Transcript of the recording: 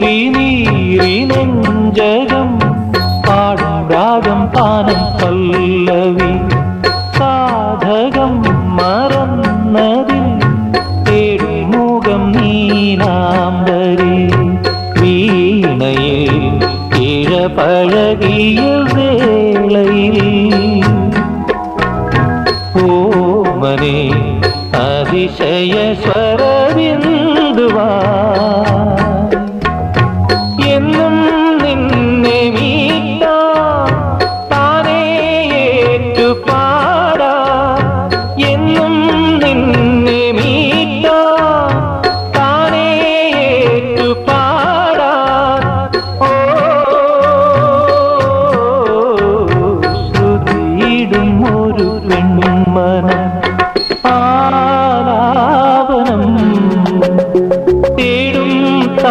നീറി നെഞ്ചകം പാടും രാഗം പാനം പല്ലവി സാധകം മറന്നതിൽ തേടുമുഖം നീനാംബരി വീണയിൽ ഇഴപഴകിയ